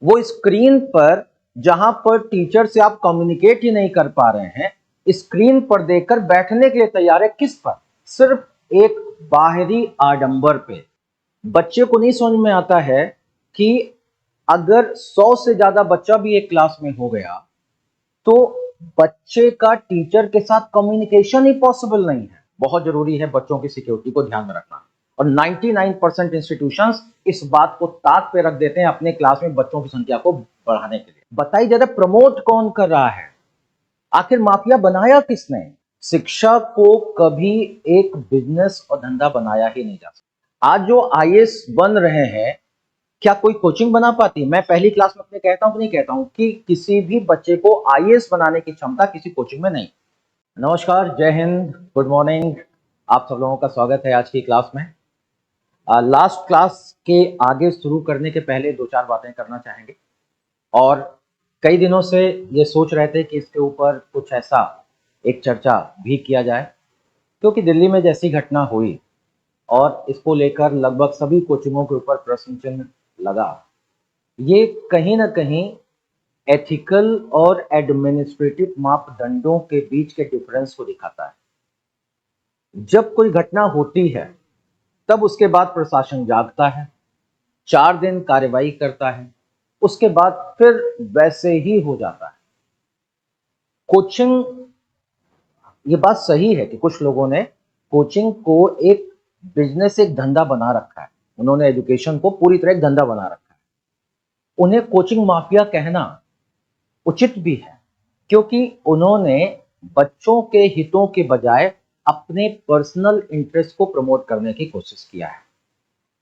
वो स्क्रीन पर जहां पर टीचर से आप कम्युनिकेट ही नहीं कर पा रहे हैं, स्क्रीन पर देखकर बैठने के लिए तैयार है किस पर? सिर्फ एक बाहरी आडंबर पे। बच्चे को नहीं समझ में आता है कि अगर 100 से ज्यादा बच्चा भी एक क्लास में हो गया तो बच्चे का टीचर के साथ कम्युनिकेशन ही पॉसिबल नहीं है। बहुत जरूरी है बच्चों की सिक्योरिटी को ध्यान में रखना, और 99% इंस्टीट्यूशंस इस बात को ताक पे रख देते हैं अपने क्लास में बच्चों की संख्या को बढ़ाने के लिए। बताइए जरा, प्रमोट कौन कर रहा है? आखिर माफिया बनाया किसने? शिक्षा को कभी एक बिजनेस और धंधा बनाया ही नहीं जा सकता। आज जो आईएएस बन रहे हैं, क्या कोई कोचिंग बना पाती? मैं पहली क्लास में अपने कहता हूं कि नहीं कहता हूं कि किसी भी बच्चे को आईएएस बनाने की क्षमता किसी कोचिंग में नहीं। नमस्कार, जय हिंद, गुड मॉर्निंग। आप सब लोगों का स्वागत है आज की क्लास में। लास्ट क्लास के आगे शुरू करने के पहले दो चार बातें करना चाहेंगे, और कई दिनों से ये सोच रहे थे कि इसके ऊपर कुछ ऐसा एक चर्चा भी किया जाए, क्योंकि दिल्ली में जैसी घटना हुई और इसको लेकर लगभग सभी कोचिंगों के ऊपर प्रश्न चिन्ह लगा, ये कहीं ना कहीं एथिकल और एडमिनिस्ट्रेटिव मापदंडों के बीच के डिफरेंस को दिखाता है। जब कोई घटना होती है तब उसके बाद प्रशासन जागता है, 4 दिन कार्रवाई करता है, उसके बाद फिर वैसे ही हो जाता है। कोचिंग, ये बात सही है कि कुछ लोगों ने कोचिंग को एक बिजनेस, एक धंधा बना रखा है। उन्होंने एजुकेशन को पूरी तरह एक धंधा बना रखा है। उन्हें कोचिंग माफिया कहना उचित भी है, क्योंकि उन्होंने बच्चों के हितों के बजाय अपने पर्सनल इंटरेस्ट को प्रमोट करने की कोशिश किया है।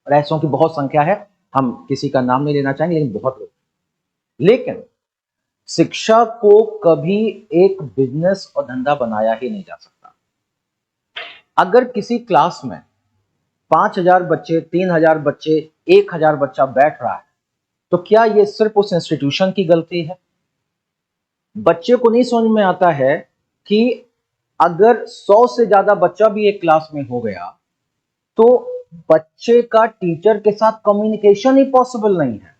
और ऐसों की बहुत संख्या है, हम किसी का नाम नहीं लेना चाहेंगे, लेकिन बहुत लोग। लेकिन शिक्षा को कभी एक बिजनेस और धंधा बनाया ही नहीं जा सकता। अगर किसी क्लास में 5,000 बच्चे, 3,000 बच्चे, 1,000 बच्चा बैठ रहा है, तो क्या यह सिर्फ उस इंस्टीट्यूशन की गलती है? बच्चे को नहीं समझ में आता है कि अगर 100 से ज्यादा बच्चा भी एक क्लास में हो गया तो बच्चे का टीचर के साथ कम्युनिकेशन ही पॉसिबल नहीं है।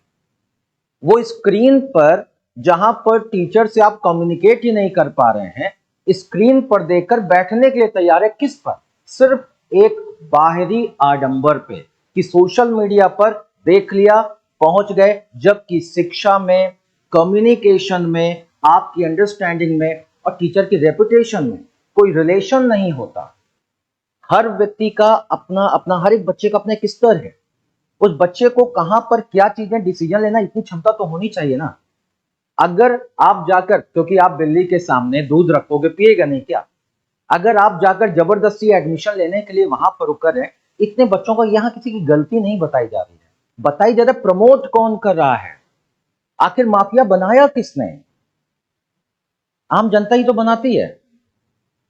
वो स्क्रीन पर जहां पर टीचर से आप कम्युनिकेट ही नहीं कर पा रहे हैं, स्क्रीन पर देखकर बैठने के लिए तैयार है किस पर? सिर्फ एक बाहरी आडंबर पे कि सोशल मीडिया पर देख लिया, पहुंच गए। जबकि शिक्षा में, कम्युनिकेशन में, आपकी अंडरस्टैंडिंग में और टीचर की रेपुटेशन में कोई रिलेशन नहीं होता। हर व्यक्ति का अपना अपना, हर एक बच्चे का अपना एक स्तर है। उस बच्चे को कहां पर क्या चीजें डिसीजन लेना, इतनी क्षमता तो होनी चाहिए ना। अगर आप जाकर, क्योंकि आप बिल्ली के सामने दूध रखोगे, पिएगा नहीं क्या? अगर आप जाकर जबरदस्ती एडमिशन लेने के लिए वहां पर रुक रहे, इतने बच्चों को यहां किसी की गलती नहीं बताई जा रही है। बताइए जरा, प्रमोट कौन कर रहा है? आखिर माफिया बनाया किसने? आम जनता ही तो बनाती है।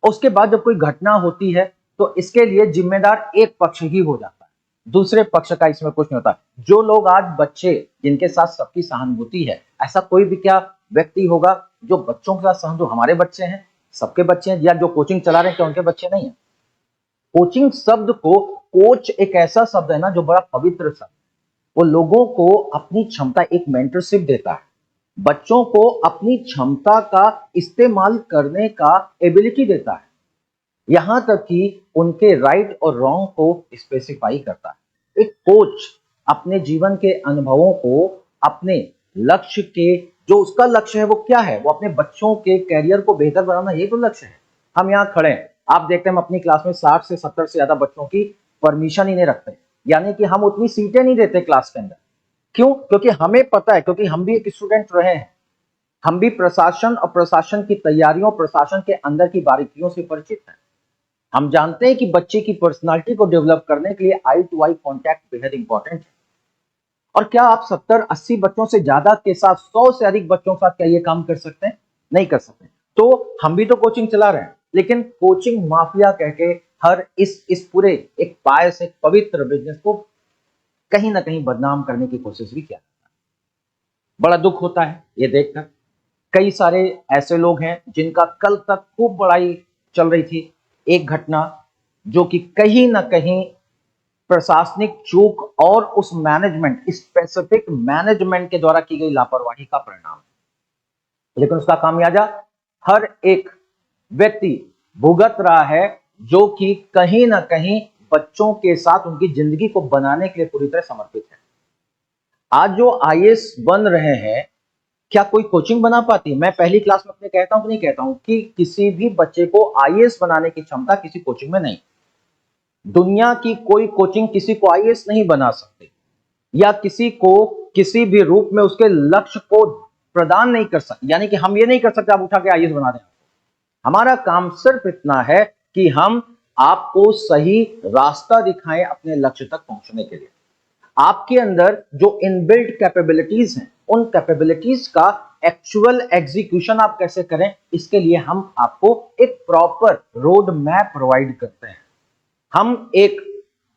उसके बाद जब कोई घटना होती है तो इसके लिए जिम्मेदार एक पक्ष ही हो जाता है, दूसरे पक्ष का इसमें कुछ नहीं होता। जो लोग आज बच्चे जिनके साथ सबकी सहानुभूति है, ऐसा कोई भी क्या व्यक्ति होगा जो बच्चों के साथ सहानुभूति? हमारे बच्चे हैं, सबके बच्चे हैं, या जो कोचिंग चला रहे हैं क्या उनके बच्चे नहीं है? कोचिंग शब्द को, कोच एक ऐसा शब्द है ना जो बड़ा पवित्र शब्द, वो लोगों को अपनी क्षमता, एक मेंटरशिप देता है, बच्चों को अपनी क्षमता का इस्तेमाल करने का एबिलिटी देता है, यहां तक कि उनके राइट और रॉन्ग को स्पेसिफाई करता है। एक कोच अपने जीवन के अनुभवों को, अपने लक्ष्य के, जो उसका लक्ष्य है वो क्या है, वो अपने बच्चों के कैरियर को बेहतर बनाना, ये तो लक्ष्य है। हम यहाँ खड़े हैं, आप देखते हैं हम अपनी क्लास में 60 से 70 से ज्यादा बच्चों की परमिशन ही नहीं रखते, यानी कि हम उतनी सीटें नहीं देते क्लास के अंदर। क्यों? क्योंकि हमें पता है, क्योंकि हम भी एक स्टूडेंट रहे हैं, हम भी प्रशासन और प्रशासन की तैयारियों, प्रशासन के अंदर की बारीकियों से परिचित हैं। हम जानते हैं कि बच्चे की पर्सनालिटी को डेवलप करने के लिए आई टू आई कांटेक्ट बेहद इंपॉर्टेंट है। और क्या आप 70-80 बच्चों से ज्यादा के साथ, 100 से अधिक बच्चों के साथ क्या ये काम कर सकते हैं? नहीं कर सकते। तो हम भी तो कोचिंग चला रहे हैं, लेकिन कोचिंग माफिया कह के हर इस पूरे एक पायस, एक पवित्र बिजनेस को कहीं ना कहीं बदनाम करने की कोशिश भी किया। बड़ा दुख होता है ये देखकर। कई सारे ऐसे लोग हैं जिनका कल तक खूब बड़ाई चल रही थी, एक घटना जो कि कहीं ना कहीं प्रशासनिक चूक और उस मैनेजमेंट, स्पेसिफिक मैनेजमेंट के द्वारा की गई लापरवाही का परिणाम है। लेकिन उसका खामियाजा हर एक व्यक्ति भुगत रहा है, जो कि कहीं ना कहीं बच्चों के साथ उनकी जिंदगी को बनाने के लिए पूरी तरह समर्पित है। आज जो आईएएस बन रहे हैं, क्या कोई कोचिंग बना पाती? मैं पहली क्लास में अपने कहता हूं कि नहीं कहता हूं कि किसी भी बच्चे को आईएएस बनाने की क्षमता किसी कोचिंग में नहीं। दुनिया की कोई कोचिंग किसी को आईएएस नहीं बना सकती, या किसी को किसी भी रूप में उसके लक्ष्य को प्रदान नहीं कर सकती। यानी कि हम ये नहीं कर सकते आप उठा के आईएएस बना दें। हमारा काम सिर्फ इतना है कि हम आपको सही रास्ता दिखाएं अपने लक्ष्य तक पहुंचने के लिए। आपके अंदर जो इनबिल्ट कैपेबिलिटीज हैं, उन कैपेबिलिटीज का एक्चुअल एग्जीक्यूशन आप कैसे करें, इसके लिए हम आपको एक प्रॉपर रोड मैप प्रोवाइड करते हैं। हम एक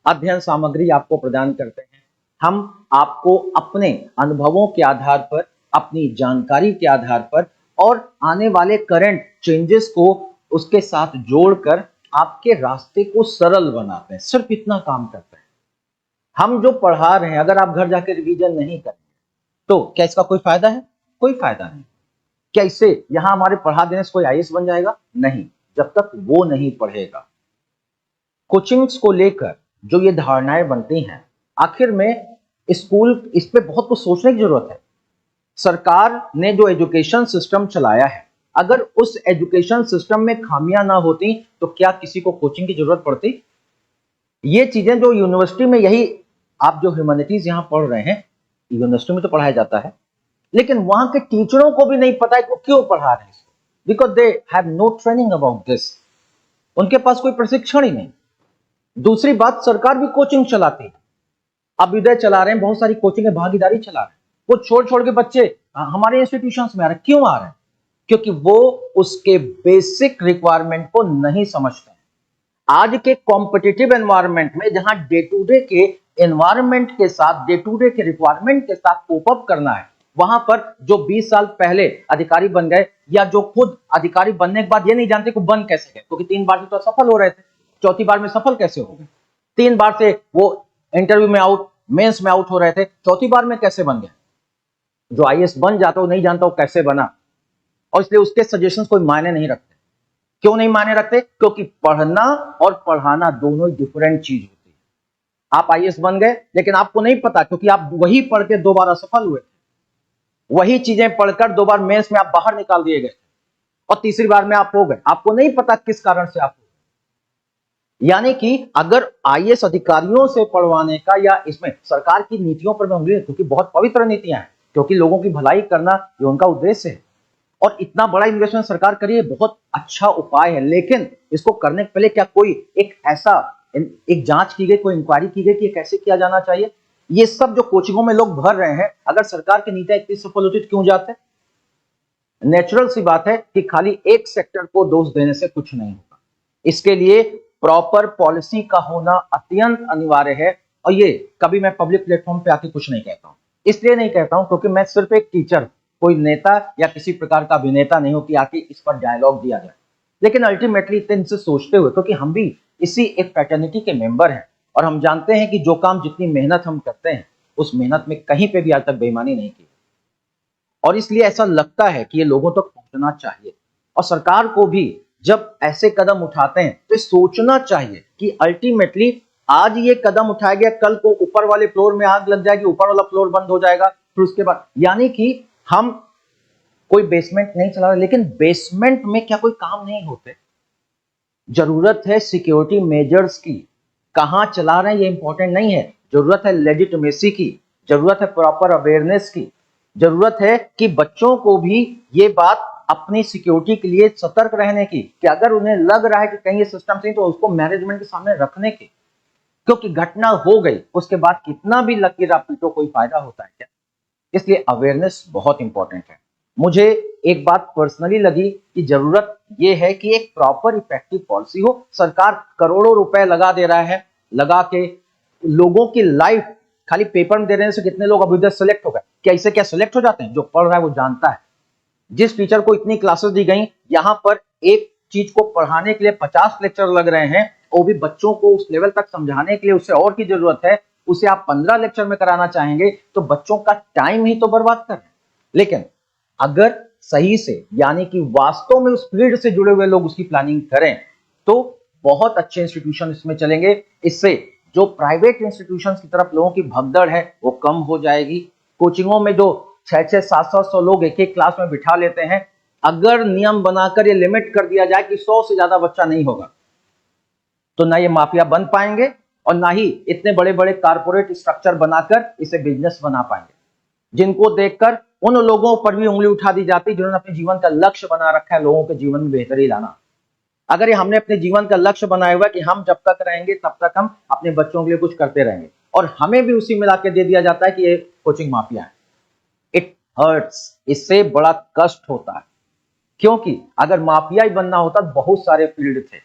अध्ययन सामग्री आपको प्रदान करते हैं। हम आपको अपने अनुभवों के आधार पर, अपनी जानकारी के आधार पर और आने वाले करंट चेंजेस को उसके साथ जोड़कर आपके रास्ते को सरल बनाते हैं। सिर्फ इतना काम करते हैं। हम जो पढ़ा रहे हैं, अगर आप घर जाकर रिवीजन नहीं करेंगे तो क्या इसका कोई फायदा है? कोई फायदा नहीं। क्या इससे यहां हमारे पढ़ा देने से कोई आईएएस बन जाएगा? नहीं, जब तक वो नहीं पढ़ेगा। कोचिंग्स को लेकर जो ये धारणाएं बनती हैं, आखिर में स्कूल इस पे बहुत कुछ सोचने की जरूरत है। सरकार ने जो एजुकेशन सिस्टम चलाया है, अगर उस एजुकेशन सिस्टम में खामियां ना होती तो क्या किसी को कोचिंग की जरूरत पड़ती? ये चीजें जो यूनिवर्सिटी में, यही आप जो ह्यूमैनिटीज यहां पढ़ रहे हैं, यूनिवर्सिटी में तो पढ़ाया जाता है, लेकिन वहां के टीचरों को भी नहीं पता है कि क्यों पढ़ा रहे हैं इसको, because they have no training about this. उनके पास कोई प्रशिक्षण ही नहीं। दूसरी बात, सरकार भी कोचिंग चलाती है। अभ्युदय चला रहे हैं, बहुत सारी कोचिंग भागीदारी चला रहे हैं। वो छोड़ छोड़ के बच्चे हमारे इंस्टीट्यूशंस में आ रहे हैं। क्यों आ रहे हैं? क्योंकि वो उसके बेसिक रिक्वायरमेंट को नहीं समझते हैं। आज के कॉम्पिटिटिव एनवायरनमेंट में, जहां डे टू डे के एनवायरनमेंट के साथ, डे टू डे के रिक्वायरमेंट के साथ कोप अप करना है, वहां पर जो 20 साल पहले अधिकारी बन गए, या जो खुद अधिकारी बनने के बाद ये नहीं जानते कि बन कैसे गए, क्योंकि 3 बार से तो सफल हो रहे थे, चौथी बार में सफल कैसे हो गए? 3 बार से वो इंटरव्यू में आउट, मेंस में आउट हो रहे थे, चौथी बार में कैसे बन गए? जो आईएएस बन जाता वो नहीं जानता वो कैसे बना, और इसलिए उसके सजेशंस कोई मायने नहीं रखते। क्यों नहीं मायने रखते? क्योंकि पढ़ना और पढ़ाना दोनों ही डिफरेंट चीज होती है। आप आईएएस बन गए, लेकिन आपको नहीं पता, क्योंकि आप वही पढ़ के 2 बार असफल हुए थे, वही चीजें पढ़कर 2 बार मेंस में आप बाहर निकाल दिए गए और तीसरी बार में आप हो गए। आपको नहीं पता किस कारण से आप हो गए। यानी कि अगर आईएएस अधिकारियों से पढ़वाने का, या इसमें सरकार की नीतियों पर मैं उंगली, क्योंकि बहुत पवित्र नीतियां हैं, क्योंकि लोगों की भलाई करना ये उनका उद्देश्य है, और इतना बड़ा इन्वेस्टमेंट सरकार करिए, बहुत अच्छा उपाय है। लेकिन इसको करने के पहले क्या कोई एक जांच की गई, कोई इंक्वायरी की गई कि ये कैसे किया जाना चाहिए? ये सब जो कोचिंगों में लोग भर रहे हैं, अगर सरकार की नीतियां इतनी सफल होती तो क्यों जाते? नेचुरल सी बात है कि खाली एक सेक्टर को दोष देने से कुछ नहीं होगा। इसके लिए प्रॉपर पॉलिसी का होना अत्यंत अनिवार्य है। और ये कभी मैं पब्लिक प्लेटफॉर्म पे आके कुछ नहीं कहता हूं, इसलिए नहीं कहता हूं क्योंकि मैं सिर्फ एक टीचर, कोई नेता या किसी प्रकार का अभिनेता नहीं हो कि आके इस पर डायलॉग दिया जाए। लेकिन अल्टीमेटली इनसे सोचते हुए, क्योंकि हम भी इसी एक फ्रेटर्निटी के मेंबर हैं, और हम जानते हैं कि जो काम, जितनी मेहनत हम करते हैं, उस मेहनत में कहीं पे भी आज तक बेईमानी नहीं की, और इसलिए ऐसा लगता है कि ये लोगों तक पहुंचना चाहिए। और सरकार को भी जब ऐसे कदम उठाते हैं तो सोचना चाहिए कि अल्टीमेटली आज ये कदम उठाया गया, कल को ऊपर वाले फ्लोर में आग लग जाएगी, ऊपर वाला फ्लोर बंद हो जाएगा, फिर उसके बाद, यानी कि हम कोई बेसमेंट नहीं चला रहे, लेकिन बेसमेंट में क्या कोई काम नहीं होते? जरूरत है सिक्योरिटी मेजर्स की। कहां चला रहे हैं ये इंपॉर्टेंट नहीं है, जरूरत है लेजिटिमेसी की, जरूरत है प्रॉपर अवेयरनेस की, जरूरत है कि बच्चों को भी ये बात अपनी सिक्योरिटी के लिए सतर्क रहने की, कि अगर उन्हें लग रहा है कि कहीं ये सिस्टम सही, तो उसको मैनेजमेंट के सामने रखने की। क्योंकि घटना हो गई, उसके बाद कितना भी लकीर आप पीटो, कोई फायदा होता है क्या? इसलिए अवेयरनेस बहुत इंपॉर्टेंट है। मुझे एक बात पर्सनली लगी कि जरूरत यह है कि एक प्रॉपर इफेक्टिव पॉलिसी हो। सरकार करोड़ों रुपए लगा दे रहा है, लगा के लोगों की लाइफ खाली पेपर में दे देने से कितने लोग अभी सेलेक्ट हो गए? क्या इससे क्या सेलेक्ट हो जाते हैं? जो पढ़ रहा है वो जानता है। जिस टीचर को इतनी क्लासेस दी गई, यहां पर एक चीज को पढ़ाने के लिए 50 लेक्चर लग रहे हैं, वो भी बच्चों को उस लेवल तक समझाने के लिए उससे और की जरूरत है, उसे आप 15 लेक्चर में कराना चाहेंगे तो बच्चों का टाइम ही तो बर्बाद कर रहे हैं। लेकिन अगर सही से यानी कि वास्तव में उस फील्ड से जुड़े हुए लोग उसकी प्लानिंग करें तो बहुत अच्छे इंस्टीट्यूशन इसमें चलेंगे। इससे जो प्राइवेट इंस्टीट्यूशंस की तरफ लोगों की भगदड़ है वो कम हो जाएगी। कोचिंगों में जो 6-6, 700 लोग एक एक क्लास में बिठा लेते हैं, अगर नियम बनाकर ये लिमिट कर दिया जाए कि 100 से ज्यादा बच्चा नहीं होगा तो ना ये माफिया बन पाएंगे और ना ही इतने बड़े बड़े कारपोरेट स्ट्रक्चर बनाकर इसे बिजनेस बना पाएंगे, जिनको देखकर उन लोगों पर भी उंगली उठा दी जाती जिन्होंने अपने जीवन का लक्ष्य बना रखा है लोगों के जीवन में बेहतरी लाना। अगर ये हमने अपने जीवन का लक्ष्य बनाया हुआ कि हम जब तक रहेंगे तब तक हम अपने बच्चों के लिए कुछ करते रहेंगे और हमें भी उसी में लाके दे दिया जाता है कि ये कोचिंग माफिया है, इट हर्ट्स, इससे बड़ा कष्ट होता है। क्योंकि अगर माफिया ही बनना होता तो बहुत सारे फील्ड थे।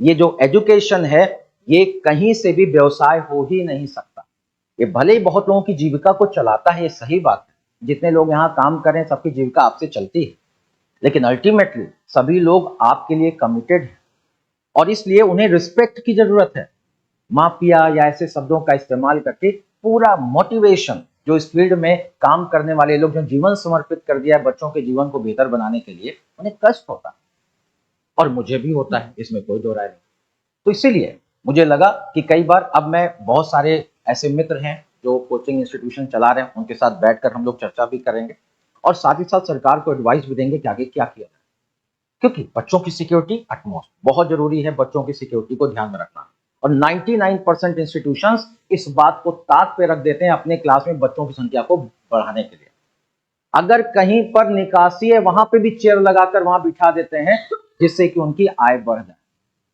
ये जो एजुकेशन है ये कहीं से भी व्यवसाय हो ही नहीं सकता। ये भले ही बहुत लोगों की जीविका को चलाता है, ये सही बात है, जितने लोग यहाँ काम करें सबकी जीविका आपसे चलती है, लेकिन अल्टीमेटली सभी लोग आपके लिए कमिटेड हैं और इसलिए उन्हें रिस्पेक्ट की जरूरत है। माफिया या ऐसे शब्दों का इस्तेमाल करके पूरा मोटिवेशन जो इस फील्ड में काम करने वाले लोग जो जीवन समर्पित कर दिया है बच्चों के जीवन को बेहतर बनाने के लिए, उन्हें कष्ट होता है और मुझे भी होता है, इसमें कोई दो राय नहीं। तो इसीलिए मुझे लगा कि कई बार अब मैं बहुत सारे ऐसे मित्र हैं जो कोचिंग इंस्टीट्यूशन चला रहे हैं, उनके साथ बैठकर हम लोग चर्चा भी करेंगे और साथ ही साथ सरकार को एडवाइस भी देंगे कि आगे क्या किया जाए, क्योंकि बच्चों की सिक्योरिटी अटमोस्ट बहुत जरूरी है। बच्चों की सिक्योरिटी को ध्यान में रखना और 99% इंस्टीट्यूशंस इस बात को ताक पे रख देते हैं अपने क्लास में बच्चों की संख्या को बढ़ाने के लिए। अगर कहीं पर निकासी है वहां पे भी चेयर लगाकर वहां बिठा देते हैं जिससे कि उनकी आय बढ़ जाए।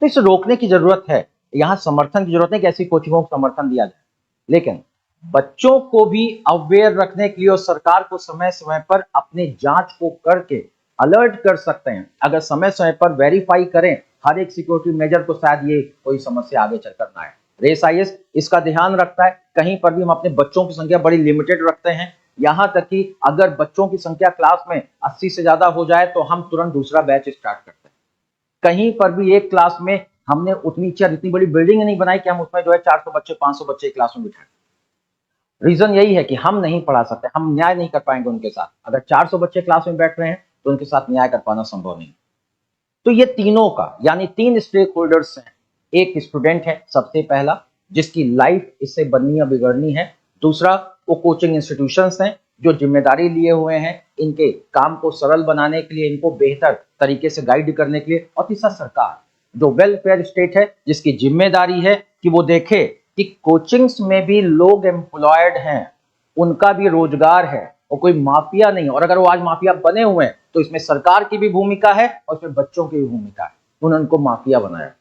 तो इसे रोकने की जरूरत है, यहाँ समर्थन की जरूरत है कि ऐसी कोचिंगों को समर्थन दिया जाए, लेकिन बच्चों को भी अवेयर रखने के लिए और सरकार को समय समय पर अपने जांच को करके अलर्ट कर सकते हैं। अगर समय समय पर वेरीफाई करें हर एक सिक्योरिटी मेजर तो शायद ये कोई समस्या आगे चलकर ना आए। रेस आईएएस इसका ध्यान रखता है, कहीं पर भी हम अपने बच्चों की संख्या बड़ी लिमिटेड रखते हैं, यहाँ तक कि अगर बच्चों की संख्या क्लास में 80 से ज्यादा हो जाए तो हम तुरंत दूसरा बैच स्टार्ट करते हैं। कहीं पर भी एक क्लास में हमने उतनी चेयर इतनी बड़ी बिल्डिंग नहीं बनाई कि हम उसमें जो है 400 बच्चे 500 बच्चे क्लास में बिठाएं। रीजन यही है कि हम नहीं पढ़ा सकते, हम न्याय नहीं कर पाएंगे उनके साथ। अगर 400 बच्चे क्लास में बैठ रहे हैं तो उनके साथ न्याय कर पाना संभव नहीं। तो ये तीनों का यानी 3 स्टेक होल्डर्स हैं। एक स्टूडेंट है सबसे पहला, जिसकी लाइफ इससे बननी या बिगड़नी है। दूसरा वो कोचिंग इंस्टीट्यूशंस हैं जो जिम्मेदारी लिए हुए हैं इनके काम को सरल बनाने के लिए, इनको बेहतर तरीके से गाइड करने के लिए। और तीसरा सरकार जो वेलफेयर स्टेट है जिसकी जिम्मेदारी है कि वो देखे कि कोचिंग्स में भी लोग एम्प्लॉयड हैं, उनका भी रोजगार है और कोई माफिया नहीं। और अगर वो आज माफिया बने हुए हैं तो इसमें सरकार की भी भूमिका है और इसमें बच्चों की भी भूमिका है, उन्होंने उनको माफिया बनाया।